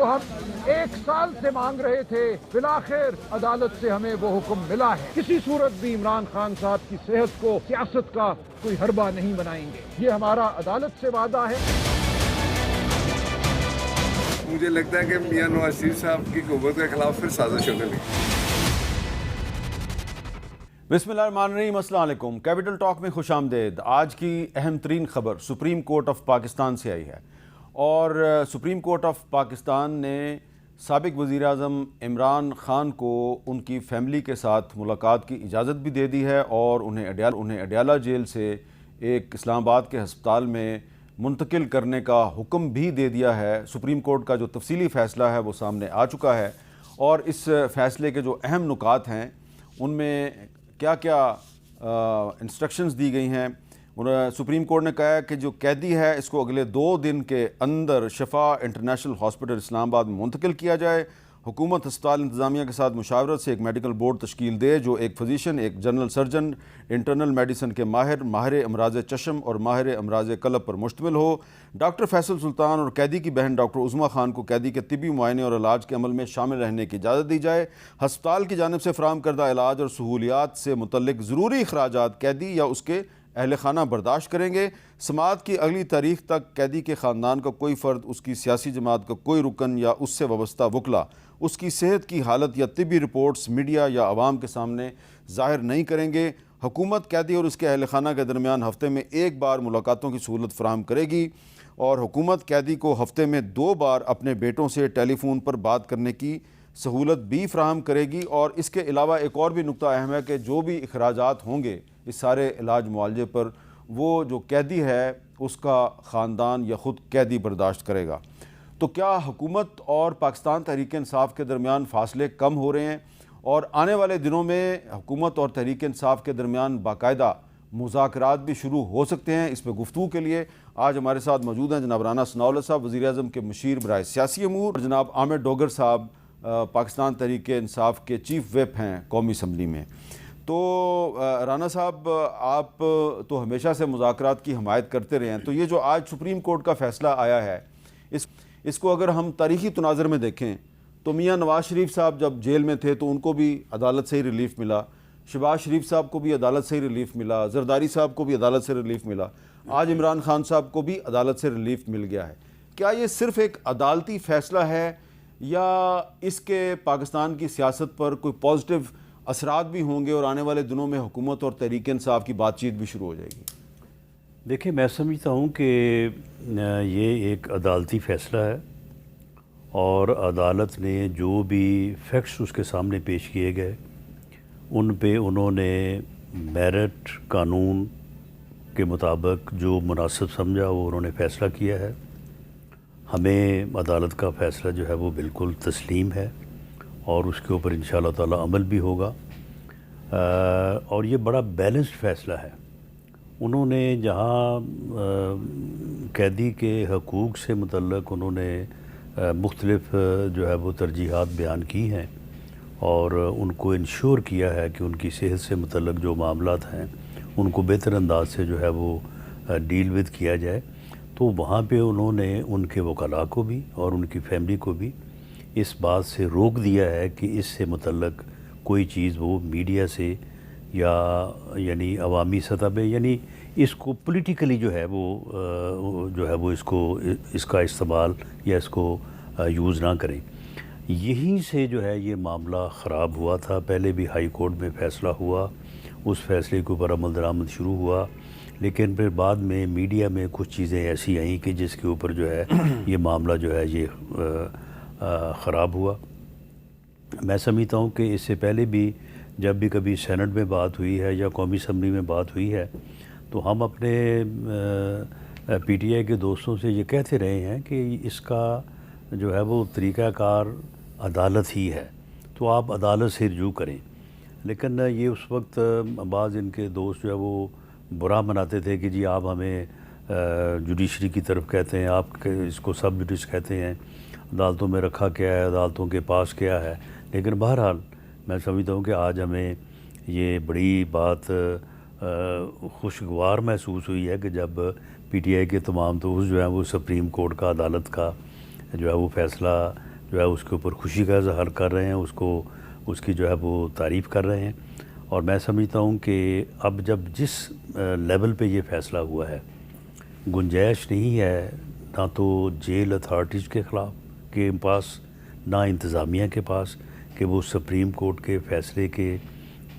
جو ہم 1 سال سے مانگ رہے تھے، بالآخر عدالت سے ہمیں وہ حکم ملا ہے۔ کسی صورت بھی عمران خان صاحب کی صحت کو سیاست کا کوئی حربہ نہیں بنائیں گے، یہ ہمارا عدالت سے وعدہ ہے۔ مجھے لگتا ہے کہ میاں نواز شریف صاحب کی قوت کے خلاف پھر سازش ہونے لگی۔ بسم اللہ الرحمن الرحیم، السلام علیکم۔ کیپٹل ٹاک میں خوش آمدید۔ آج کی اہم ترین خبر سپریم کورٹ آف پاکستان سے آئی ہے، اور سپریم کورٹ آف پاکستان نے سابق وزیر اعظم عمران خان کو ان کی فیملی کے ساتھ ملاقات کی اجازت بھی دے دی ہے، اور انہیں اڈیالہ جیل سے ایک اسلام آباد کے ہسپتال میں منتقل کرنے کا حکم بھی دے دیا ہے۔ سپریم کورٹ کا جو تفصیلی فیصلہ ہے وہ سامنے آ چکا ہے، اور اس فیصلے کے جو اہم نکات ہیں ان میں کیا کیا انسٹرکشنز دی گئی ہیں۔ سپریم کورٹ نے کہا ہے کہ جو قیدی ہے اس کو اگلے 2 دن کے اندر شفا انٹرنیشنل ہاسپٹل اسلام آباد میں منتقل کیا جائے۔ حکومت ہسپتال انتظامیہ کے ساتھ مشاورت سے ایک میڈیکل بورڈ تشکیل دے جو ایک فزیشین، ایک جنرل سرجن، انٹرنل میڈیسن کے ماہر امراض چشم اور ماہر امراض قلب پر مشتمل ہو۔ ڈاکٹر فیصل سلطان اور قیدی کی بہن ڈاکٹر عظمیٰ خان کو قیدی کے طبی معائنے اور علاج کے عمل میں شامل رہنے کی اجازت دی جائے۔ ہسپتال کی جانب سے فراہم کردہ علاج اور سہولیات سے متعلق ضروری اخراجات قیدی یا اس کے اہل خانہ برداشت کریں گے۔ سماعت کی اگلی تاریخ تک قیدی کے خاندان کا کوئی فرد، اس کی سیاسی جماعت کا کوئی رکن یا اس سے وابستہ وکلا اس کی صحت کی حالت یا طبی رپورٹس میڈیا یا عوام کے سامنے ظاہر نہیں کریں گے۔ حکومت قیدی اور اس کے اہل خانہ کے درمیان ہفتے میں 1 بار ملاقاتوں کی سہولت فراہم کرے گی، اور حکومت قیدی کو ہفتے میں 2 بار اپنے بیٹوں سے ٹیلی فون پر بات کرنے کی سہولت بھی فراہم کرے گی۔ اور اس کے علاوہ ایک اور بھی نکتہ اہم ہے کہ جو بھی اخراجات ہوں گے اس سارے علاج معالجے پر، وہ جو قیدی ہے اس کا خاندان یا خود قیدی برداشت کرے گا۔ تو کیا حکومت اور پاکستان تحریک انصاف کے درمیان فاصلے کم ہو رہے ہیں، اور آنے والے دنوں میں حکومت اور تحریک انصاف کے درمیان باقاعدہ مذاکرات بھی شروع ہو سکتے ہیں؟ اس پہ گفتگو کے لیے آج ہمارے ساتھ موجود ہیں جناب رانا ثناءاللہ صاحب، وزیر اعظم کے مشیر برائے سیاسی امور، اور جناب عامر ڈوگر صاحب پاکستان تحریک انصاف کے چیف وپ ہیں قومی اسمبلی میں۔ تو رانا صاحب، آپ تو ہمیشہ سے مذاکرات کی حمایت کرتے رہے ہیں، تو یہ جو آج سپریم کورٹ کا فیصلہ آیا ہے اس کو اگر ہم تاریخی تناظر میں دیکھیں تو میاں نواز شریف صاحب جب جیل میں تھے تو ان کو بھی عدالت سے ہی ریلیف ملا، شہباز شریف صاحب کو بھی عدالت سے ہی ریلیف ملا، زرداری صاحب کو بھی عدالت سے ریلیف ملا، آج عمران خان صاحب کو بھی عدالت سے ریلیف مل گیا ہے۔ کیا یہ صرف ایک عدالتی فیصلہ ہے، یا اس کے پاکستان کی سیاست پر کوئی پازیٹیو اثرات بھی ہوں گے، اور آنے والے دنوں میں حکومت اور تحریک انصاف کی بات چیت بھی شروع ہو جائے گی؟ دیکھیں، میں سمجھتا ہوں کہ یہ ایک عدالتی فیصلہ ہے، اور عدالت نے جو بھی فیکٹس اس کے سامنے پیش کیے گئے ان پہ انہوں نے میرٹ قانون کے مطابق جو مناسب سمجھا وہ انہوں نے فیصلہ کیا ہے۔ ہمیں عدالت کا فیصلہ جو ہے وہ بالکل تسلیم ہے، اور اس کے اوپر انشاءاللہ تعالی عمل بھی ہوگا، اور یہ بڑا بیلنسڈ فیصلہ ہے۔ انہوں نے جہاں قیدی کے حقوق سے متعلق انہوں نے مختلف جو ہے وہ ترجیحات بیان کی ہیں، اور ان کو انشور کیا ہے کہ ان کی صحت سے متعلق جو معاملات ہیں ان کو بہتر انداز سے جو ہے وہ ڈیل ود کیا جائے، تو وہاں پہ انہوں نے ان کے وکلاء کو بھی اور ان کی فیملی کو بھی اس بات سے روک دیا ہے کہ اس سے متعلق کوئی چیز وہ میڈیا سے یا یعنی عوامی سطح پہ، یعنی اس کو پولیٹیکلی جو ہے وہ اس کا استعمال یا اس کو یوز نہ کریں۔ یہیں سے جو ہے یہ معاملہ خراب ہوا تھا۔ پہلے بھی ہائی کورٹ میں فیصلہ ہوا، اس فیصلے کے اوپر عمل درآمد شروع ہوا، لیکن پھر بعد میں میڈیا میں کچھ چیزیں ایسی آئیں کہ جس کے اوپر جو ہے یہ معاملہ جو ہے یہ خراب ہوا۔ میں سمجھتا ہوں کہ اس سے پہلے بھی جب بھی کبھی سینٹ میں بات ہوئی ہے یا قومی اسمبلی میں بات ہوئی ہے تو ہم اپنے پی ٹی آئی کے دوستوں سے یہ کہتے رہے ہیں کہ اس کا جو ہے وہ طریقہ کار عدالت ہی ہے، تو آپ عدالت سے رجوع کریں۔ لیکن یہ اس وقت بعض ان کے دوست جو ہے وہ برا مناتے تھے کہ جی آپ ہمیں جوڈیشری کی طرف کہتے ہیں، آپ اس کو سب جوڈیس کہتے ہیں، عدالتوں میں رکھا کیا ہے، عدالتوں کے پاس کیا ہے۔ لیکن بہرحال میں سمجھتا ہوں کہ آج ہمیں یہ بڑی بات خوشگوار محسوس ہوئی ہے کہ جب پی ٹی آئی کے تمام دوست جو ہیں وہ سپریم کورٹ کا عدالت کا جو ہے وہ فیصلہ جو ہے اس کے اوپر خوشی کا اظہار کر رہے ہیں، اس کی جو ہے وہ تعریف کر رہے ہیں. اور میں سمجھتا ہوں کہ اب جب جس لیول پہ یہ فیصلہ ہوا ہے، گنجائش نہیں ہے نہ تو جیل اتھارٹیز کے خلاف کے پاس، نہ انتظامیہ کے پاس، کہ وہ سپریم کورٹ کے فیصلے کے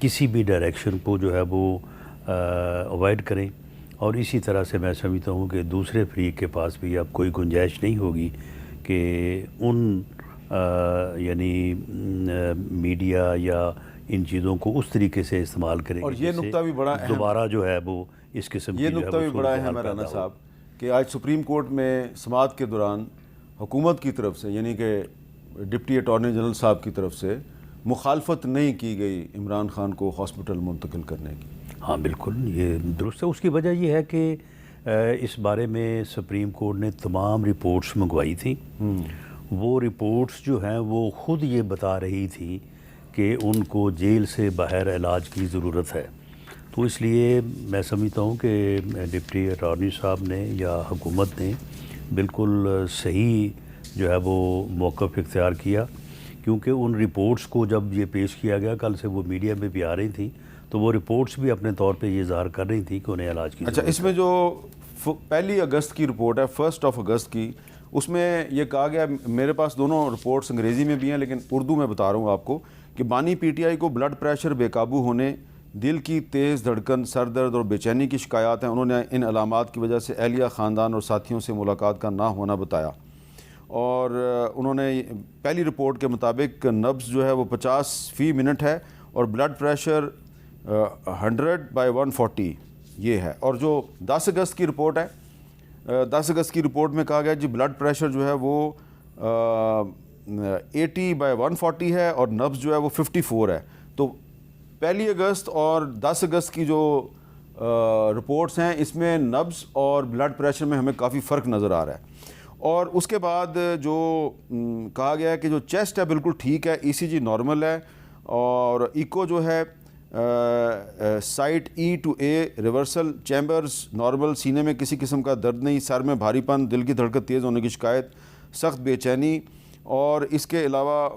کسی بھی ڈائریکشن کو جو ہے وہ اوائڈ کریں. اور اسی طرح سے میں سمجھتا ہوں کہ دوسرے فریق کے پاس بھی اب کوئی گنجائش نہیں ہوگی کہ ان یعنی میڈیا یا ان چیزوں کو اس طریقے سے استعمال کریں. اور یہ نقطہ بھی بڑا اہم، دوبارہ جو ہے وہ اس قسم کی یہ نقطہ بھی بڑا اہم ہے رانا صاحب کہ آج سپریم کورٹ میں سماعت کے دوران حکومت کی طرف سے، یعنی کہ ڈپٹی اٹارنی جنرل صاحب کی طرف سے مخالفت نہیں کی گئی عمران خان کو ہاسپٹل منتقل کرنے کی. ہاں بالکل، یہ درست ہے. اس کی وجہ یہ ہے کہ اس بارے میں سپریم کورٹ نے تمام رپورٹس منگوائی تھیں. وہ رپورٹس جو ہیں وہ خود یہ بتا رہی تھی کہ ان کو جیل سے باہر علاج کی ضرورت ہے. تو اس لیے میں سمجھتا ہوں کہ ڈپٹی اٹارنی صاحب نے یا حکومت نے بالکل صحیح جو ہے وہ موقف اختیار کیا، کیونکہ ان رپورٹس کو جب یہ پیش کیا گیا، کل سے وہ میڈیا میں بھی آ رہی تھیں، تو وہ رپورٹس بھی اپنے طور پہ یہ اظہار کر رہی تھیں کہ انہیں علاج کی ضرورت ہے. اچھا، اس میں جو 1 اگست کی رپورٹ ہے، 1 اگست کی، اس میں یہ کہا گیا، میرے پاس دونوں رپورٹس انگریزی میں بھی ہیں لیکن اردو میں بتا رہا ہوں آپ کو، کہ بانی پی ٹی آئی کو بلڈ پریشر بے قابو ہونے، دل کی تیز دھڑکن، سر درد اور بے چینی کی شکایات ہیں. انہوں نے ان علامات کی وجہ سے اہلیہ، خاندان اور ساتھیوں سے ملاقات کا نہ ہونا بتایا. اور انہوں نے پہلی رپورٹ کے مطابق نبض جو ہے وہ 50 فی منٹ ہے اور بلڈ پریشر 100/140 یہ ہے. اور جو 10 اگست کی رپورٹ ہے، 10 اگست کی رپورٹ میں کہا گیا جی بلڈ پریشر جو ہے وہ 80/140 ہے اور نبض جو ہے وہ 54 ہے. تو 1 اگست اور 10 اگست کی جو رپورٹس ہیں، اس میں نبض اور بلڈ پریشر میں ہمیں کافی فرق نظر آ رہا ہے. اور اس کے بعد جو کہا گیا ہے کہ جو چیسٹ ہے بالکل ٹھیک ہے، ای سی جی نارمل ہے، اور ایکو جو ہے site E to A reversal, chambers normal, سینے میں کسی قسم کا درد نہیں، سر میں بھاری پن، دل کی دھڑکن تیز ہونے کی شکایت، سخت بے چینی. اور اس کے علاوہ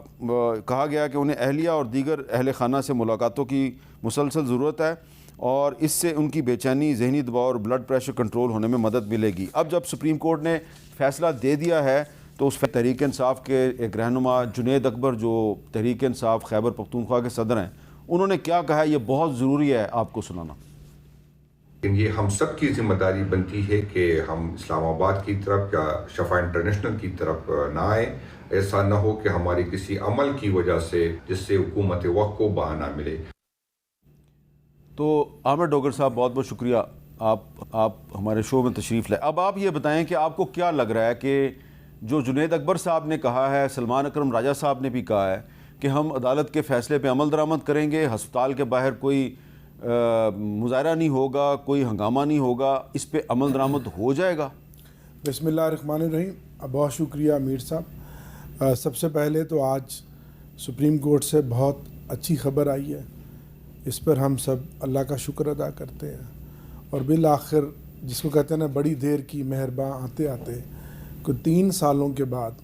کہا گیا کہ انہیں اہلیہ اور دیگر اہل خانہ سے ملاقاتوں کی مسلسل ضرورت ہے اور اس سے ان کی بے چینی، ذہنی دباؤ اور بلڈ پریشر کنٹرول ہونے میں مدد ملے گی. اب جب سپریم کورٹ نے فیصلہ دے دیا ہے تو اس تحریک انصاف کے ایک رہنما جنید اکبر، جو تحریک انصاف خیبر پختونخوا کے صدر ہیں، انہوں نے کیا کہا ہے، یہ بہت ضروری ہے آپ کو سنانا. یہ ہم سب کی ذمہ داری بنتی ہے کہ ہم اسلام آباد کی طرف یا شفا انٹرنیشنل کی طرف نہ آئیں. ایسا نہ ہو کہ ہماری کسی عمل کی وجہ سے جس سے حکومت وقت کو بہانہ ملے. تو عامر ڈوگر صاحب، بہت بہت شکریہ، آپ ہمارے شو میں تشریف لائے. اب آپ یہ بتائیں کہ آپ کو کیا لگ رہا ہے کہ جو جنید اکبر صاحب نے کہا ہے، سلمان اکرم راجہ صاحب نے بھی کہا ہے کہ ہم عدالت کے فیصلے پہ عمل درآمد کریں گے، ہسپتال کے باہر کوئی مظاہرہ نہیں ہوگا، کوئی ہنگامہ نہیں ہوگا، اس پہ عمل درآمد ہو جائے گا؟ بسم اللہ الرحمن الرحیم. بہت شکریہ امیر صاحب. سب سے پہلے تو آج سپریم کورٹ سے بہت اچھی خبر آئی ہے، اس پر ہم سب اللہ کا شکر ادا کرتے ہیں. اور بالآخر جس کو کہتے ہیں نا، بڑی دیر کی مہرباں آتے آتے کوئی 3 سالوں کے بعد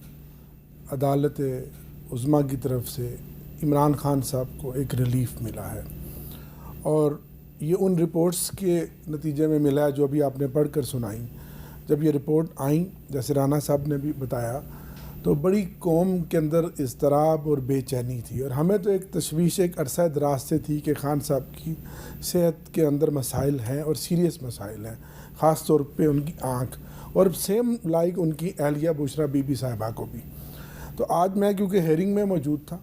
عدالت عظمیٰ کی طرف سے عمران خان صاحب کو ایک ریلیف ملا ہے. اور یہ ان رپورٹس کے نتیجے میں ملا ہے جو ابھی آپ نے پڑھ کر سنائیں. جب یہ رپورٹ آئیں، جیسے رانا صاحب نے بھی بتایا، تو بڑی قوم کے اندر اضطراب اور بے چینی تھی. اور ہمیں تو ایک تشویش ایک عرصہ دراز سے تھی کہ خان صاحب کی صحت کے اندر مسائل ہیں اور سیریس مسائل ہیں، خاص طور پہ ان کی آنکھ، اور سیم لائک ان کی اہلیہ بشرا بی بی صاحبہ کو بھی. تو آج میں کیونکہ ہیئرنگ میں موجود تھا،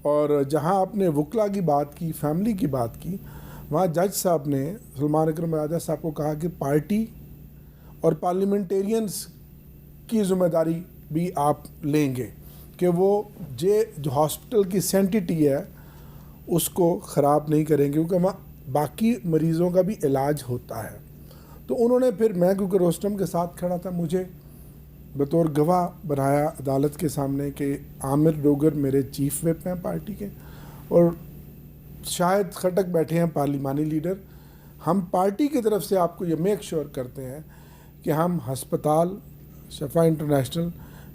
اور جہاں آپ نے وکلا کی بات کی، فیملی کی بات کی، وہاں جج صاحب نے سلمان اکرم راجہ صاحب کو کہا کہ پارٹی اور پارلیمنٹیرینز کی ذمہ داری بھی آپ لیں گے کہ وہ جو ہاسپٹل کی سینٹیٹی ہے اس کو خراب نہیں کریں گے، کیونکہ وہاں باقی مریضوں کا بھی علاج ہوتا ہے. تو انہوں نے پھر، میں کیونکہ روسٹم کے ساتھ کھڑا تھا، مجھے بطور گواہ بنایا عدالت کے سامنے کہ عامر ڈوگر میرے چیف وپ ہیں پارٹی کے، اور شاہد خٹک بیٹھے ہیں پارلیمانی لیڈر. ہم پارٹی کی طرف سے آپ کو یہ میک شور کرتے ہیں کہ ہم ہسپتال، شفا انٹرنیشنل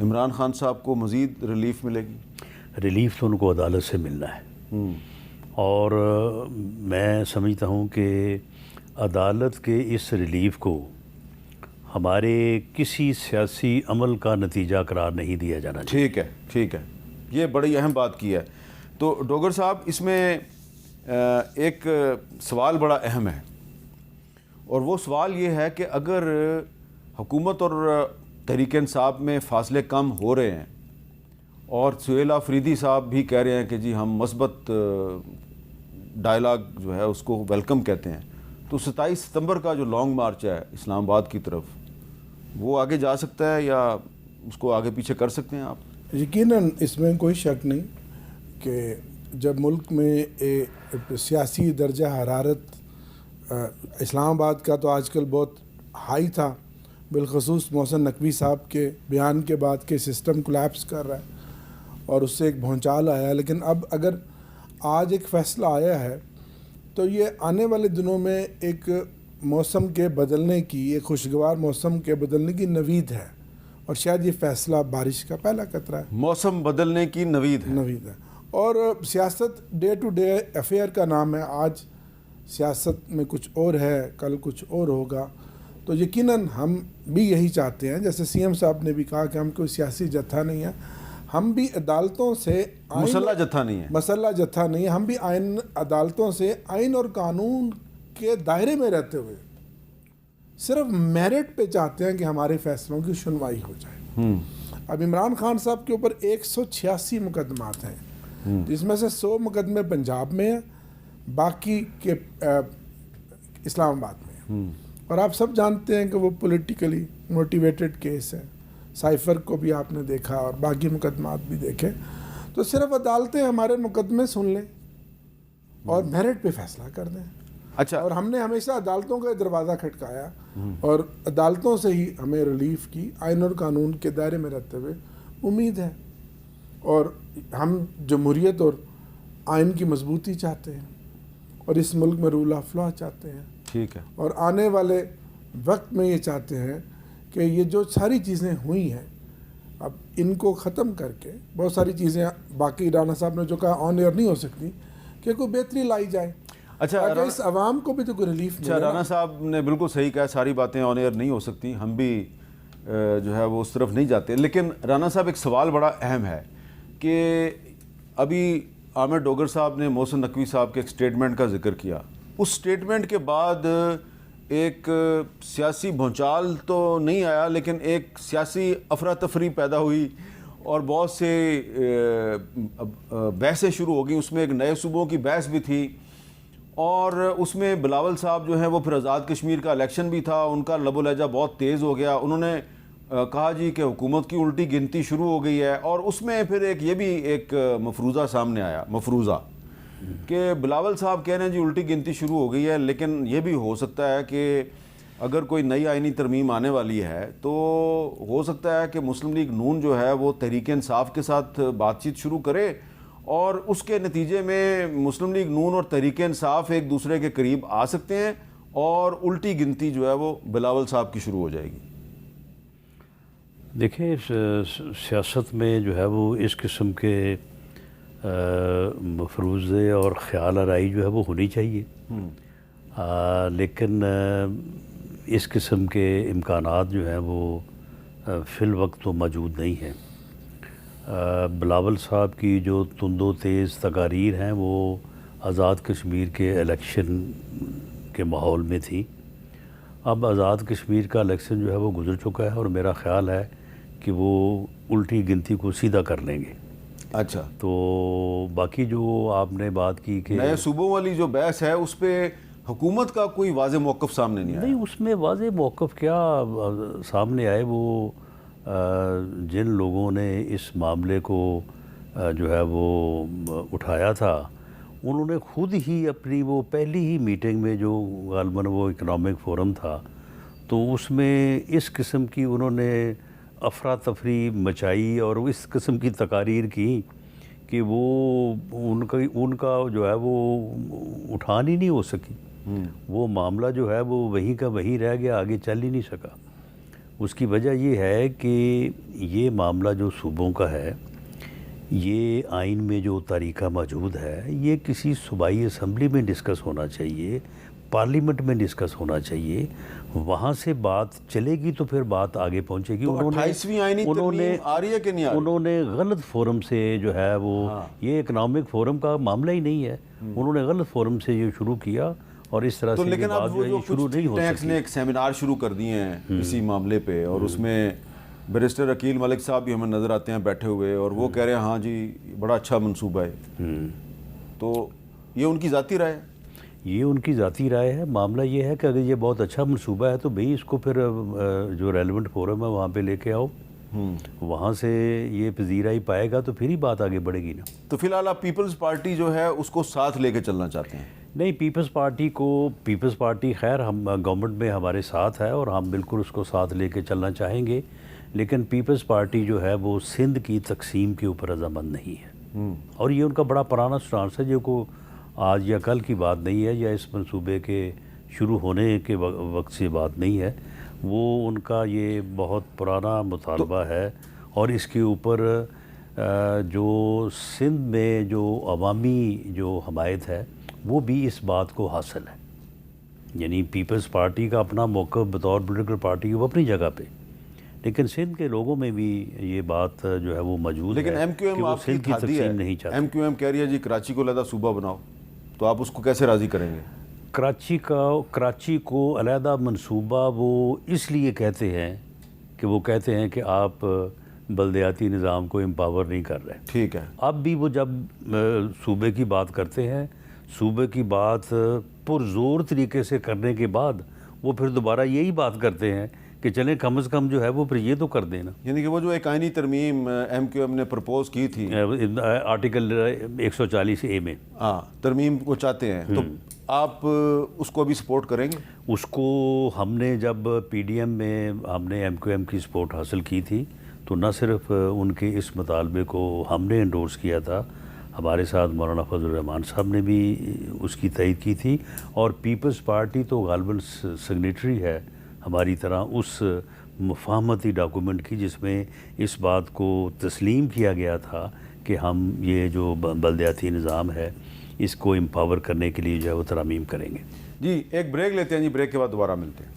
عمران خان صاحب کو مزید ریلیف ملے گی؟ ریلیف تو ان کو عدالت سے ملنا ہے، اور میں سمجھتا ہوں کہ عدالت کے اس ریلیف کو ہمارے کسی سیاسی عمل کا نتیجہ قرار نہیں دیا جانا چاہیے۔ ٹھیک ہے، یہ بڑی اہم بات کی ہے۔ تو ڈوگر صاحب، اس میں ایک سوال بڑا اہم ہے، اور وہ سوال یہ ہے کہ اگر حکومت اور تحریک انصاف میں فاصلے کم ہو رہے ہیں، اور سہیل آفریدی صاحب بھی کہہ رہے ہیں کہ جی ہم مثبت ڈائلاگ جو ہے اس کو ویلکم کہتے ہیں، تو 27 ستمبر کا جو لانگ مارچ ہے اسلام آباد کی طرف، وہ آگے جا سکتا ہے یا اس کو آگے پیچھے کر سکتے ہیں آپ؟ یقیناً اس میں کوئی شک نہیں کہ جب ملک میں سیاسی درجہ حرارت اسلام آباد کا تو آج کل بہت ہائی تھا، بالخصوص محسن نقوی صاحب کے بیان کے بعد کہ سسٹم کولیپس کر رہا ہے اور اس سے ایک بھونچال آیا، لیکن اب اگر آج ایک فیصلہ آیا ہے تو یہ آنے والے دنوں میں ایک موسم کے بدلنے کی، ایک خوشگوار موسم کے بدلنے کی نوید ہے، اور شاید یہ فیصلہ بارش کا پہلا قطرہ ہے۔ موسم بدلنے کی نوید ہے، اور سیاست ڈے ٹو ڈے افیئر کا نام ہے۔ آج سیاست میں کچھ اور ہے، کل کچھ اور ہوگا، تو یقیناً ہم بھی یہی چاہتے ہیں، جیسے سی ایم صاحب نے بھی کہا کہ ہم کوئی سیاسی جتھا نہیں ہے، ہم بھی عدالتوں سے مسلح جتھا نہیں ہے، ہم بھی عدالتوں سے آئین اور قانون کے دائرے میں رہتے ہوئے صرف میرٹ پہ چاہتے ہیں کہ ہمارے فیصلوں کی سنوائی ہو جائے۔ اب عمران خان صاحب کے اوپر 186 مقدمات ہیں، جس میں سے 100 مقدمے پنجاب میں ہیں، باقی کے اسلام آباد میں ہیں، اور آپ سب جانتے ہیں کہ وہ پولیٹیکلی موٹیویٹڈ کیس ہے۔ سائفر کو بھی آپ نے دیکھا اور باقی مقدمات بھی دیکھے، تو صرف عدالتیں ہمارے مقدمے سن لیں اور میرٹ پہ فیصلہ کر دیں۔ اچھا، اور ہم نے ہمیشہ عدالتوں کا دروازہ کھٹکایا، اور عدالتوں سے ہی ہمیں ریلیف کی آئین اور قانون کے دائرے میں رہتے ہوئے امید ہے، اور ہم جمہوریت اور آئین کی مضبوطی چاہتے ہیں، اور اس ملک میں رول آف لا چاہتے ہیں، ٹھیک ہے، اور آنے والے وقت میں یہ چاہتے ہیں کہ یہ جو ساری چیزیں ہوئی ہیں اب ان کو ختم کر کے، بہت ساری چیزیں باقی رانا صاحب نے جو کہا آن ایئر نہیں ہو سکتی، کہ کوئی بہتری لائی جائے، اچھا اس عوام کو بھی تو کوئی ریلیف ملے۔ رانا صاحب نے بالکل صحیح کہا، ساری باتیں آن ایئر نہیں ہو سکتی، ہم بھی جو ہے وہ اس طرف نہیں جاتے، لیکن رانا صاحب ایک سوال بڑا اہم ہے کہ ابھی عامر ڈوگر صاحب نے محسن نقوی صاحب کے ایک سٹیٹمنٹ کا ذکر کیا، اس سٹیٹمنٹ کے بعد ایک سیاسی بھونچال تو نہیں آیا، لیکن ایک سیاسی افراتفری پیدا ہوئی اور بہت سے بحثیں شروع ہو گئیں، اس میں ایک نئے صوبوں کی بحث بھی تھی، اور اس میں بلاول صاحب جو ہیں وہ پھر آزاد کشمیر کا الیکشن بھی تھا، ان کا لب و لہجہ بہت تیز ہو گیا، انہوں نے کہا جی کہ حکومت کی الٹی گنتی شروع ہو گئی ہے، اور اس میں پھر یہ بھی ایک مفروضہ سامنے آیا، مفروضہ کہ بلاول صاحب کہہ رہے ہیں جی الٹی گنتی شروع ہو گئی ہے، لیکن یہ بھی ہو سکتا ہے کہ اگر کوئی نئی آئینی ترمیم آنے والی ہے تو ہو سکتا ہے کہ مسلم لیگ نون جو ہے وہ تحریک انصاف کے ساتھ بات چیت شروع کرے، اور اس کے نتیجے میں مسلم لیگ نون اور تحریک انصاف ایک دوسرے کے قریب آ سکتے ہیں، اور الٹی گنتی جو ہے وہ بلاول صاحب کی شروع ہو جائے گی۔ دیکھیں، سیاست میں جو ہے وہ اس قسم کے مفروضے اور خیال آرائی جو ہے وہ ہونی چاہیے، لیکن اس قسم کے امکانات جو ہیں وہ فی الوقت تو موجود نہیں ہیں۔ بلاول صاحب کی جو تند و تیز تقاریر ہیں وہ آزاد کشمیر کے الیکشن کے ماحول میں تھی، اب آزاد کشمیر کا الیکشن جو ہے وہ گزر چکا ہے، اور میرا خیال ہے کہ وہ الٹی گنتی کو سیدھا کر لیں گے۔ اچھا، تو باقی جو آپ نے بات کی کہ نئے صوبوں والی جو بحث ہے اس پہ حکومت کا کوئی واضح موقف سامنے نہیں آیا؟ نہیں، اس میں واضح موقف کیا سامنے آئے، وہ جن لوگوں نے اس معاملے کو جو ہے وہ اٹھایا تھا، انہوں نے خود ہی اپنی وہ پہلی ہی میٹنگ میں جو غالباً وہ اکنامک فورم تھا، تو اس میں اس قسم کی انہوں نے افراتفری مچائی اور اس قسم کی تقاریر کی کہ وہ ان کا جو ہے وہ اٹھان ہی نہیں ہو سکی، وہ معاملہ جو ہے وہ وہیں کا وہیں رہ گیا، آگے چل ہی نہیں سکا۔ اس کی وجہ یہ ہے کہ یہ معاملہ جو صوبوں کا ہے، یہ آئین میں جو طریقہ موجود ہے، یہ کسی صوبائی اسمبلی میں ڈسکس ہونا چاہیے، پارلیمنٹ میں ڈسکس ہونا چاہیے، وہاں سے بات چلے گی تو پھر بات آگے پہنچے گی۔ تو 28ویں آئینی ترمیم آ رہی ہے کہ نہیں آ رہی؟ انہوں نے غلط فورم سے جو ہے وہ یہ اکنامک فورم کا معاملہ ہی نہیں ہے، انہوں نے غلط فورم سے یہ شروع کیا اور اس طرح تو سے یہ لیکن بات اب جو وہ ہے جو یہ شروع کچھ نہیں ہو ٹینکس نے سکی۔ ایک سیمینار شروع کر دیے ہیں اسی معاملے پہ، اور اس میں بیرسٹر عقیل ملک صاحب بھی ہمیں نظر آتے ہیں بیٹھے ہوئے، اور وہ کہہ رہے ہیں ہاں جی بڑا اچھا منصوبہ ہے۔ تو یہ ان کی ذاتی رائے ہے؟ یہ ان کی ذاتی رائے ہے۔ معاملہ یہ ہے کہ اگر یہ بہت اچھا منصوبہ ہے تو بھئی اس کو پھر جو ریلیونٹ فورم ہے وہاں پہ لے کے آؤ، وہاں سے یہ پذیرائی پائے گا تو پھر ہی بات آگے بڑھے گی نا۔ تو فی الحال آپ پیپلز پارٹی جو ہے اس کو ساتھ لے کے چلنا چاہتے ہیں؟ نہیں، پیپلز پارٹی خیر ہم گورنمنٹ میں ہمارے ساتھ ہے اور ہم بالکل اس کو ساتھ لے کے چلنا چاہیں گے، لیکن پیپلز پارٹی جو ہے وہ سندھ کی تقسیم کے اوپر رضامند نہیں ہے، اور یہ ان کا بڑا پرانا سٹانس ہے، جو کو آج یا کل کی بات نہیں ہے یا اس منصوبے کے شروع ہونے کے وقت سے بات نہیں ہے، وہ ان کا یہ بہت پرانا مطالبہ ہے، اور اس کے اوپر جو سندھ میں جو عوامی جو حمایت ہے وہ بھی اس بات کو حاصل ہے، یعنی پیپلز پارٹی کا اپنا موقف بطور پولیٹیکل پارٹی وہ اپنی جگہ پہ، لیکن سندھ کے لوگوں میں بھی یہ بات جو ہے وہ موجود ہے، لیکن ایم کیو ایم کہ وہ آپ کی سندھ کی تھادی تقسیم نہیں ہے، چاہتے۔ ایم کیو ایم کہہ رہی ہے جی کراچی کو علیحدہ صوبہ بناؤ، تو آپ اس کو کیسے راضی کریں گے؟ کراچی کو علیحدہ منصوبہ وہ اس لیے کہتے ہیں کہ وہ کہتے ہیں کہ آپ بلدیاتی نظام کو امپاور نہیں کر رہے۔ ٹھیک ہے، اب بھی وہ جب صوبے کی بات کرتے ہیں، صوبے کی بات پرزور طریقے سے کرنے کے بعد وہ پھر دوبارہ یہی بات کرتے ہیں کہ چلیں کم از کم جو ہے وہ پھر یہ تو کر دینا۔ یعنی کہ وہ جو ایک آئینی ترمیم ایم کیو ایم نے پرپوز کی تھی آرٹیکل 140A میں ترمیم کو چاہتے ہیں، تو آپ اس کو ابھی سپورٹ کریں گے؟ اس کو ہم نے جب پی ڈی ایم میں ہم نے ایم کیو ایم کی سپورٹ حاصل کی تھی تو نہ صرف ان کے اس مطالبے کو ہم نے انڈورس کیا تھا، ہمارے ساتھ مولانا فضل الرحمان صاحب نے بھی اس کی تائید کی تھی، اور پیپلز پارٹی تو غالباً سگنیٹری ہے ہماری طرح اس مفاہمتی ڈاکومنٹ کی جس میں اس بات کو تسلیم کیا گیا تھا کہ ہم یہ جو بلدیاتی نظام ہے اس کو امپاور کرنے کے لیے جو ہے وہ ترامیم کریں گے۔ جی ایک بریک لیتے ہیں جی، بریک کے بعد دوبارہ ملتے ہیں۔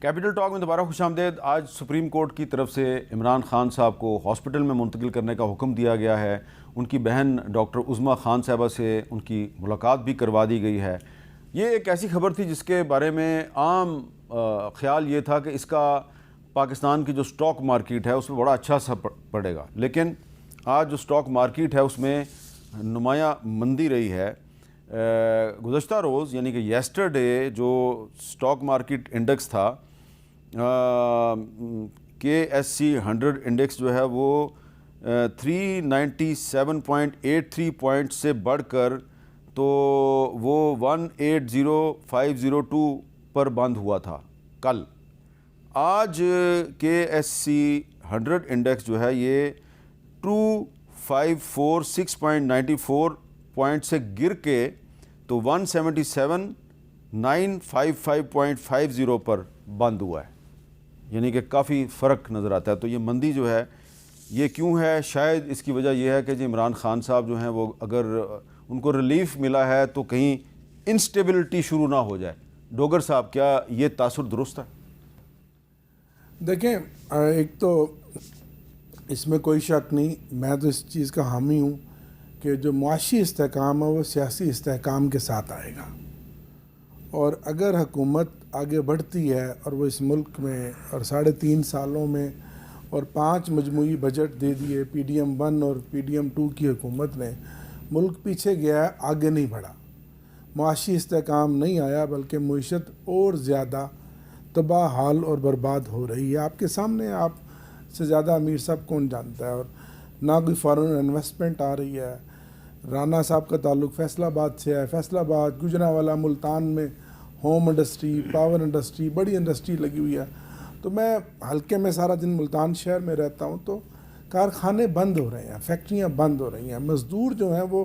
کیپٹل ٹاک میں دوبارہ خوش آمدید۔ آج سپریم کورٹ کی طرف سے عمران خان صاحب کو ہاسپٹل میں منتقل کرنے کا حکم دیا گیا ہے، ان کی بہن ڈاکٹر عظمیٰ خان صاحبہ سے ان کی ملاقات بھی کروا دی گئی ہے۔ یہ ایک ایسی خبر تھی جس کے بارے میں عام خیال یہ تھا کہ اس کا پاکستان کی جو سٹاک مارکیٹ ہے اس میں بڑا اچھا اثر پڑے گا، لیکن آج جو سٹاک مارکیٹ ہے اس میں نمایاں مندی رہی ہے۔ گزشتہ روز یعنی کہ یسٹرڈے جو سٹاک مارکیٹ انڈیکس تھا KSC 100 انڈیکس جو ہے وہ 397.83 پوائنٹ سے بڑھ کر تو وہ 180,502 پر بند ہوا تھا کل۔ آج KSC 100 انڈیکس جو ہے یہ 2546.94 پوائنٹ سے گر کے تو 177,955.50 پر بند ہوا ہے، یعنی کہ کافی فرق نظر آتا ہے۔ تو یہ مندی جو ہے یہ کیوں ہے؟ شاید اس کی وجہ یہ ہے کہ جی عمران خان صاحب جو ہیں وہ اگر ان کو ریلیف ملا ہے تو کہیں انسٹیبلٹی شروع نہ ہو جائے۔ ڈوگر صاحب کیا یہ تاثر درست ہے؟ دیکھیں، ایک تو اس میں کوئی شک نہیں، میں تو اس چیز کا حامی ہوں کہ جو معاشی استحکام ہے وہ سیاسی استحکام کے ساتھ آئے گا، اور اگر حکومت آگے بڑھتی ہے اور وہ اس ملک میں اور 3.5 سالوں میں اور 5 مجموعی بجٹ دے دیے PDM 1 اور PDM 2 کی حکومت نے، ملک پیچھے گیا ہے، آگے نہیں بڑھا، معاشی استحکام نہیں آیا بلکہ معیشت اور زیادہ تباہ حال اور برباد ہو رہی ہے۔ آپ کے سامنے، آپ سے زیادہ امیر صاحب کون جانتا ہے، اور نہ کوئی فارن انویسٹمنٹ آ رہی ہے۔ رانا صاحب کا تعلق فیصل آباد سے ہے، فیصل آباد، گوجرانوالہ، ملتان میں ہوم انڈسٹری، پاور انڈسٹری، بڑی انڈسٹری لگی ہوئی ہے۔ تو میں حلقے میں سارا دن ملتان شہر میں رہتا ہوں، تو کارخانے بند ہو رہے ہیں، فیکٹریاں بند ہو رہی ہیں، مزدور جو ہیں وہ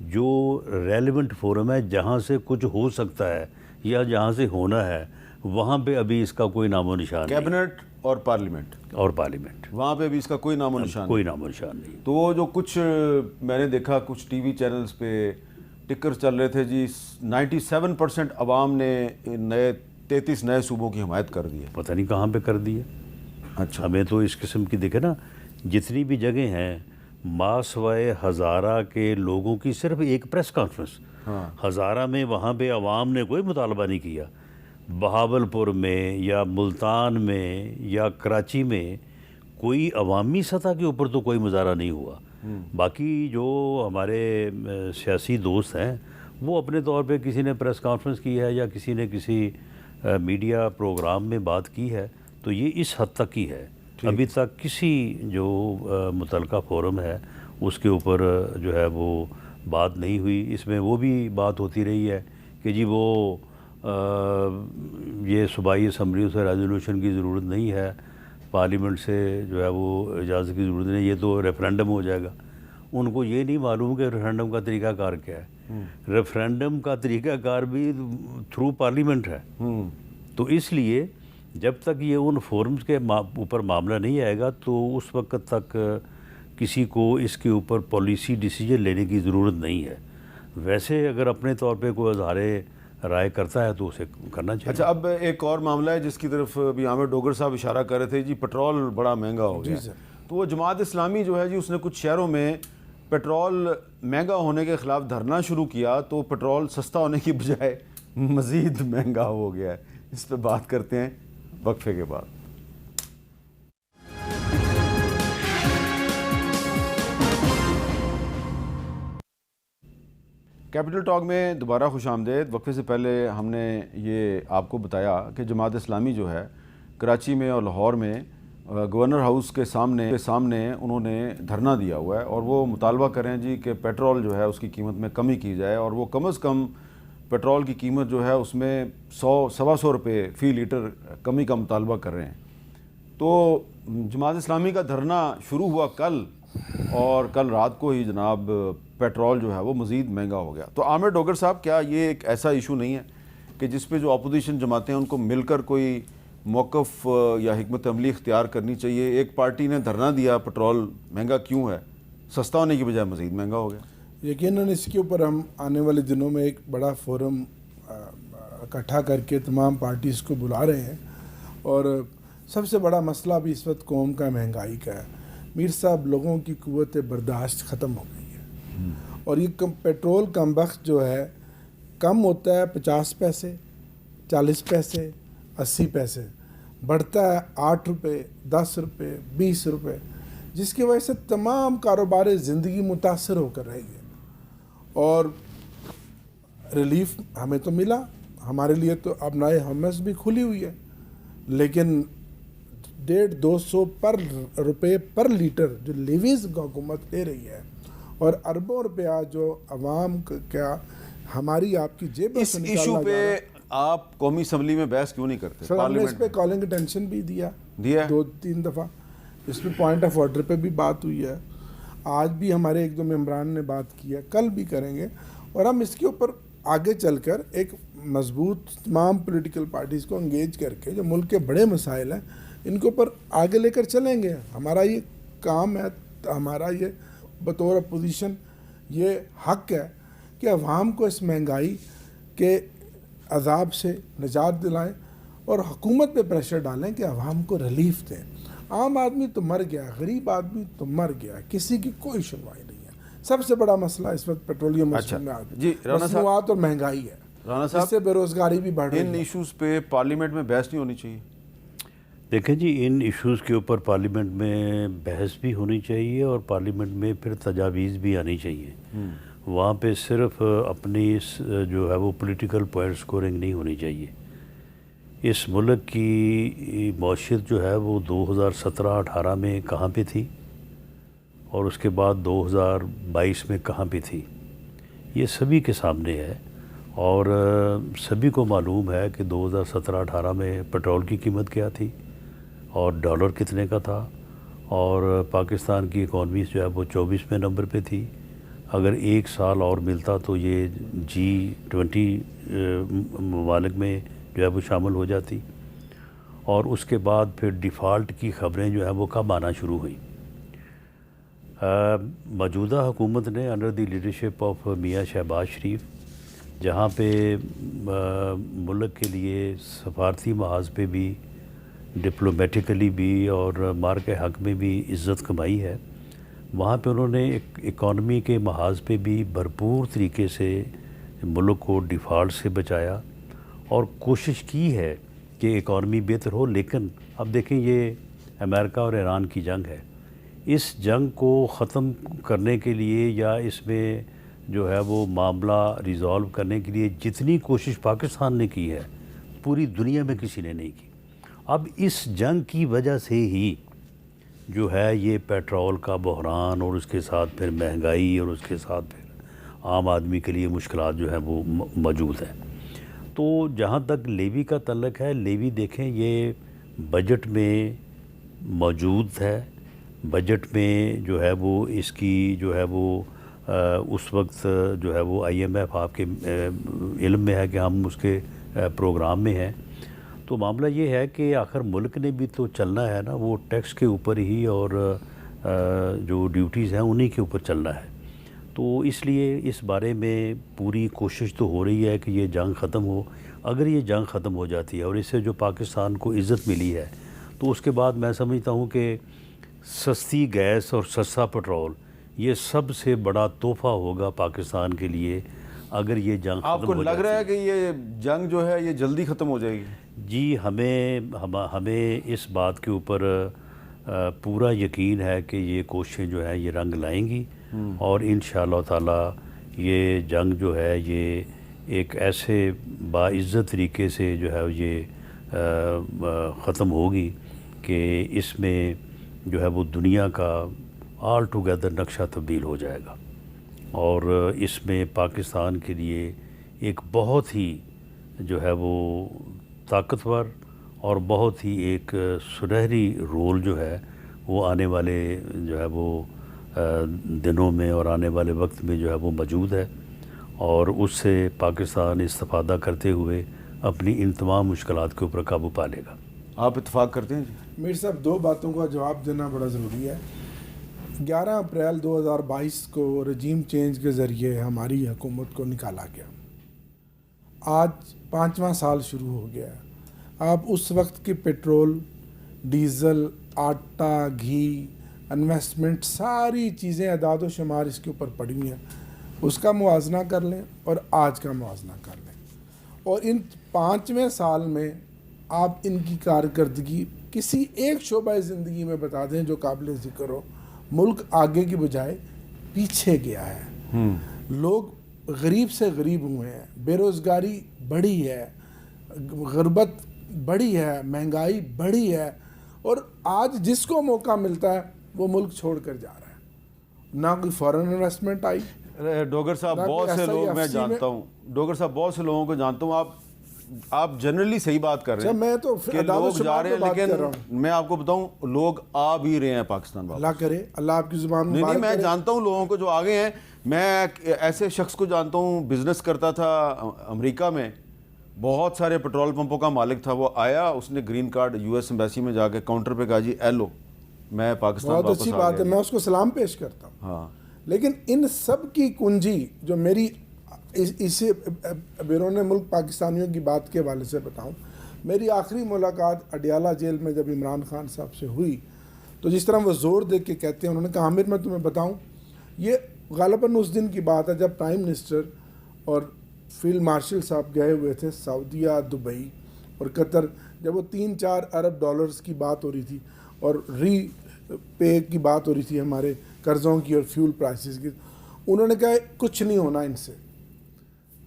جو ریلیونٹ فورم ہے جہاں سے کچھ ہو سکتا ہے یا جہاں سے ہونا ہے وہاں پہ ابھی اس کا کوئی نام و نشان نہیں. کیبنٹ اور پارلیمنٹ وہاں پہ بھی اس کا کوئی نام و نشان کوئی نام و نشان نہیں. تو وہ جو کچھ میں نے دیکھا کچھ ٹی وی چینلز پہ ٹکر چل رہے تھے جی 97% عوام نے نئے 33 نئے صوبوں کی حمایت کر دی ہے. پتہ نہیں کہاں پہ کر دی ہے. اچھا ہمیں تو اس قسم کی دیکھے نا جتنی بھی جگہیں ہیں ماسوائے ہزارہ کے لوگوں کی صرف ایک پریس کانفرنس ہزارہ میں وہاں پہ عوام نے کوئی مطالبہ نہیں کیا. بہاولپور میں یا ملتان میں یا کراچی میں کوئی عوامی سطح کے اوپر تو کوئی مظاہرہ نہیں ہوا. باقی جو ہمارے سیاسی دوست ہیں وہ اپنے طور پہ کسی نے پریس کانفرنس کی ہے یا کسی نے کسی میڈیا پروگرام میں بات کی ہے تو یہ اس حد تک ہی ہے. ابھی تک کسی جو متعلقہ فورم ہے اس کے اوپر جو ہے وہ بات نہیں ہوئی. اس میں وہ بھی بات ہوتی رہی ہے کہ جی وہ یہ صوبائی اسمبلیوں سے ریزولوشن کی ضرورت نہیں ہے, پارلیمنٹ سے جو ہے وہ اجازت کی ضرورت نہیں, یہ تو ریفرینڈم ہو جائے گا. ان کو یہ نہیں معلوم کہ ریفرینڈم کا طریقہ کار کیا ہے. ریفرینڈم کا طریقہ کار بھی تھرو پارلیمنٹ ہے. تو اس لیے جب تک یہ ان فورمز کے اوپر معاملہ نہیں آئے گا تو اس وقت تک کسی کو اس کے اوپر پالیسی ڈیسیجن لینے کی ضرورت نہیں ہے. ویسے اگر اپنے طور پہ کوئی اظہار رائے کرتا ہے تو اسے کرنا چاہیے. اچھا اب ایک اور معاملہ ہے جس کی طرف ابھی عامر ڈوگر صاحب اشارہ کر رہے تھے جی, پٹرول بڑا مہنگا ہو گیا. تو وہ جماعت اسلامی جو ہے جی اس نے کچھ شہروں میں پٹرول مہنگا ہونے کے خلاف دھرنا شروع کیا تو پٹرول سستا ہونے کی بجائے مزید مہنگا ہو گیا ہے. اس پہ بات کرتے ہیں وقفے کے بعد. کیپٹل ٹاک میں دوبارہ خوش آمدید. وقفے سے پہلے ہم نے یہ آپ کو بتایا کہ جماعت اسلامی جو ہے کراچی میں اور لاہور میں گورنر ہاؤس کے سامنے انہوں نے دھرنا دیا ہوا ہے اور وہ مطالبہ کریں جی کہ پیٹرول جو ہے اس کی قیمت میں کمی کی جائے اور وہ کم از کم پیٹرول کی قیمت جو ہے اس میں 100-125 روپے فی لیٹر کمی کا مطالبہ کر رہے ہیں. تو جماعت اسلامی کا دھرنا شروع ہوا کل اور کل رات کو ہی جناب پیٹرول جو ہے وہ مزید مہنگا ہو گیا. تو عامر ڈوگر صاحب کیا یہ ایک ایسا ایشو نہیں ہے کہ جس پہ جو اپوزیشن جماعتیں ہیں ان کو مل کر کوئی موقف یا حکمت عملی اختیار کرنی چاہیے؟ ایک پارٹی نے دھرنا دیا پٹرول مہنگا کیوں ہے, سستا ہونے کی بجائے مزید مہنگا ہو گیا. یقیناً اس کے اوپر ہم آنے والے دنوں میں ایک بڑا فورم اکٹھا کر کے تمام پارٹیز کو بلا رہے ہیں. اور سب سے بڑا مسئلہ بھی اس وقت قوم کا مہنگائی کا ہے. میر صاحب لوگوں کی قوت برداشت ختم ہو گئی ہے اور یہ پیٹرول کم وقت جو ہے کم ہوتا ہے 50 پیسے 40 پیسے 80 پیسے, بڑھتا ہے 8 روپے 10 روپے 20 روپے, جس کی وجہ سے تمام کاروبار زندگی متاثر ہو کر رہی ہے. اور ریلیف ہمیں تو ملا, ہمارے لیے تو اب نئے ہمس بھی کھلی ہوئی ہے, لیکن 150-200 روپے پر لیٹر جو لیویز حکومت لے رہی ہے اور اربوں روپیہ جو عوام کا ہماری آپ کی جیبوں سے نکالا اس ایشو پہ آپ قومی اسمبلی میں بحث کیوں نہیں کرتے؟ سر ہم نے اس پہ کالنگ اٹینشن بھی دیا 2-3 دفعہ, اس پہ پوائنٹ آف آرڈر پہ بھی بات ہوئی ہے. آج بھی ہمارے 1-2 ممبران نے بات کی ہے, کل بھی کریں گے. اور ہم اس کے اوپر آگے چل کر ایک مضبوط تمام پولیٹیکل پارٹیز کو انگیج کر کے جو ملک کے بڑے مسائل ہیں ان کے اوپر آگے لے کر چلیں گے. ہمارا یہ کام ہے, ہمارا یہ بطور اپوزیشن یہ حق ہے کہ عوام کو اس مہنگائی کے عذاب سے نجات دلائیں اور حکومت پہ پریشر ڈالیں کہ عوام کو ریلیف دیں. عام آدمی تو مر گیا, غریب آدمی تو مر گیا, کسی کی کوئی سنوائی نہیں ہے. سب سے بڑا مسئلہ اس وقت پیٹرولیم مصنوعات اور مہنگائی ہے. رانا صاحب, اس سے بے روزگاری بھی بڑھ رہی ہے. ان ایشوز پہ پارلیمنٹ میں بحث نہیں ہونی چاہیے؟ دیکھیں جی, ان ایشوز کے اوپر پارلیمنٹ میں بحث بھی ہونی چاہیے اور پارلیمنٹ میں پھر تجاویز بھی آنی چاہیے. وہاں پہ صرف اپنی جو ہے وہ پولیٹیکل پوائنٹ سکورنگ نہیں ہونی چاہیے. اس ملک کی معیشت جو ہے وہ 2017-18 میں کہاں پہ تھی اور اس کے بعد 2022 میں کہاں پہ تھی, یہ سبھی کے سامنے ہے. اور سبھی کو معلوم ہے کہ 2017-18 میں پیٹرول کی قیمت کیا تھی اور ڈالر کتنے کا تھا, اور پاکستان کی اکانومی جو ہے وہ 24ویں نمبر پہ تھی. اگر 1 سال اور ملتا تو یہ G20 ممالک میں جو ہے وہ شامل ہو جاتی، اور اس کے بعد پھر ڈیفالٹ کی خبریں جو ہیں وہ کب آنا شروع ہوئیں۔ موجودہ حکومت نے انڈر دی لیڈرشپ آف میاں شہباز شریف، جہاں پہ ملک کے لیے سفارتی محاذ پہ بھی، ڈپلومیٹیکلی بھی اور مارک حق میں بھی عزت کمائی ہے، وہاں پہ انہوں نے اکانومی کے محاذ پہ بھی بھرپور طریقے سے ملک کو ڈیفالٹ سے بچایا اور کوشش کی ہے کہ اکانومی بہتر ہو۔ لیکن اب دیکھیں، یہ امریکہ اور ایران کی جنگ ہے، اس جنگ کو ختم کرنے کے لیے یا اس میں جو ہے وہ معاملہ ریزالو کرنے کے لیے جتنی کوشش پاکستان نے کی ہے، پوری دنیا میں کسی نے نہیں کی۔ اب اس جنگ کی وجہ سے ہی جو ہے یہ پیٹرول کا بحران اور اس کے ساتھ پھر مہنگائی اور اس کے ساتھ پھر عام آدمی کے لیے مشکلات جو ہیں وہ موجود ہیں۔ تو جہاں تک لیوی کا تعلق ہے، لیوی دیکھیں یہ بجٹ میں موجود ہے، بجٹ میں جو ہے وہ اس کی جو ہے وہ اس وقت جو ہے وہ IMF آپ کے علم میں ہے کہ ہم اس کے پروگرام میں ہیں۔ تو معاملہ یہ ہے کہ آخر ملک نے بھی تو چلنا ہے نا، وہ ٹیکس کے اوپر ہی اور جو ڈیوٹیز ہیں انہی کے اوپر چلنا ہے۔ تو اس لیے اس بارے میں پوری کوشش تو ہو رہی ہے کہ یہ جنگ ختم ہو۔ اگر یہ جنگ ختم ہو جاتی ہے اور اس سے جو پاکستان کو عزت ملی ہے، تو اس کے بعد میں سمجھتا ہوں کہ سستی گیس اور سستا پٹرول یہ سب سے بڑا تحفہ ہوگا پاکستان کے لیے اگر یہ جنگ ختم ہو جاتی ہے۔ آپ کو لگ رہا ہے کہ یہ جنگ جو ہے یہ جلدی ختم ہو جائے گی؟ جی، ہمیں اس بات کے اوپر پورا یقین ہے کہ یہ کوششیں جو ہیں یہ رنگ لائیں گی، اور انشاءاللہ تعالی یہ جنگ جو ہے یہ ایک ایسے باعزت طریقے سے جو ہے یہ ختم ہوگی کہ اس میں جو ہے وہ دنیا کا آل ٹوگیدر نقشہ تبدیل ہو جائے گا، اور اس میں پاکستان کے لیے ایک بہت ہی جو ہے وہ طاقتور اور بہت ہی ایک سنہری رول جو ہے وہ آنے والے جو ہے وہ دنوں میں اور آنے والے وقت میں جو ہے وہ موجود ہے، اور اس سے پاکستان استفادہ کرتے ہوئے اپنی ان تمام مشکلات کے اوپر قابو پا لے گا۔ آپ اتفاق کرتے ہیں جی؟ میر صاحب، 2 باتوں کا جواب دینا بڑا ضروری ہے۔ 11 اپریل 2022 کو رجیم چینج کے ذریعے ہماری حکومت کو نکالا گیا، آج 5واں سال شروع ہو گیا ہے۔ آپ اس وقت کی پیٹرول، ڈیزل، آٹا، گھی، انویسٹمنٹ، ساری چیزیں اعداد و شمار اس کے اوپر پڑی ہوئی ہیں، اس کا موازنہ کر لیں اور آج کا موازنہ کر لیں، اور ان 5ویں سال میں آپ ان کی کارکردگی کسی ایک شعبہ زندگی میں بتا دیں جو قابل ذکر ہو۔ ملک آگے کی بجائے پیچھے گیا ہے، لوگ غریب سے غریب ہوئے ہیں، بے روزگاری بڑھی ہے، غربت بڑھی ہے، مہنگائی بڑھی ہے، اور آج جس کو موقع ملتا ہے وہ ملک چھوڑ کر جا رہا ہے۔ نہ کوئی فارن انویسٹمنٹ آئی۔ ڈوگر صاحب، بہت سے لوگ میں جانتا ہوں، ڈوگر صاحب بہت سے لوگوں کو جانتا ہوں، آپ جنرلی صحیح بات کر رہے ہیں میں تو کہ لوگ جا رہے ہیں، لیکن میں آپ کو بتاؤں لوگ آ بھی رہے ہیں پاکستان واپس۔ اللہ کرے، اللہ آپ کی زبان نہیں، میں جانتا ہوں لوگوں کو جو آگے ہیں۔ میں ایسے شخص کو جانتا ہوں، بزنس کرتا تھا امریکہ میں، بہت سارے پیٹرول پمپوں کا مالک تھا، وہ آیا، اس نے گرین کارڈ US ایمبیسی میں جا کے کاؤنٹر پہ کہا جی ایلو میں پاکستان واپس آ گیا۔ بہت اچھی بات ہے، میں اس کو سلام پیش کرتا ہوں۔ ہاں، لیکن ان سب کی کنجی جو میری اسے بیرون ملک پاکستانیوں کی بات کے حوالے سے بتاؤں، میری آخری ملاقات اڈیالہ جیل میں جب عمران خان صاحب سے ہوئی، تو جس طرح وہ زور دے کے کہتے ہیں، انہوں نے کہا عامر میں تمہیں بتاؤں، یہ غالباً اس دن کی بات ہے جب پرائم منسٹر اور فیلڈ مارشل صاحب گئے ہوئے تھے سعودیہ، دبئی اور قطر، جب وہ 3-4 ارب ڈالرز کی بات ہو رہی تھی اور ری پے کی بات ہو رہی تھی ہمارے قرضوں کی اور فیول پرائسز کی، انہوں نے کہا کچھ نہیں ہونا ان سے،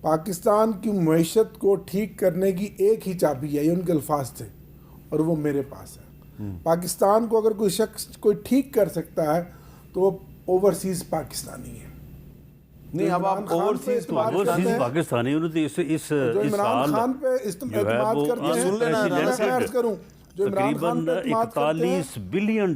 پاکستان کی معیشت کو ٹھیک کرنے کی ایک ہی چابی ہے، یہ ان کے الفاظ تھے، اور وہ میرے پاس ہے۔ پاکستان کو اگر کوئی شخص کوئی ٹھیک کر سکتا ہے تو وہ اوورسیز پاکستانی ہے۔ نہیں، اب آپ اوورسیز پاکستانی اس عمران خان پہ اعتماد کرتے ہیں، تقریباً $41 بلین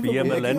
PMLN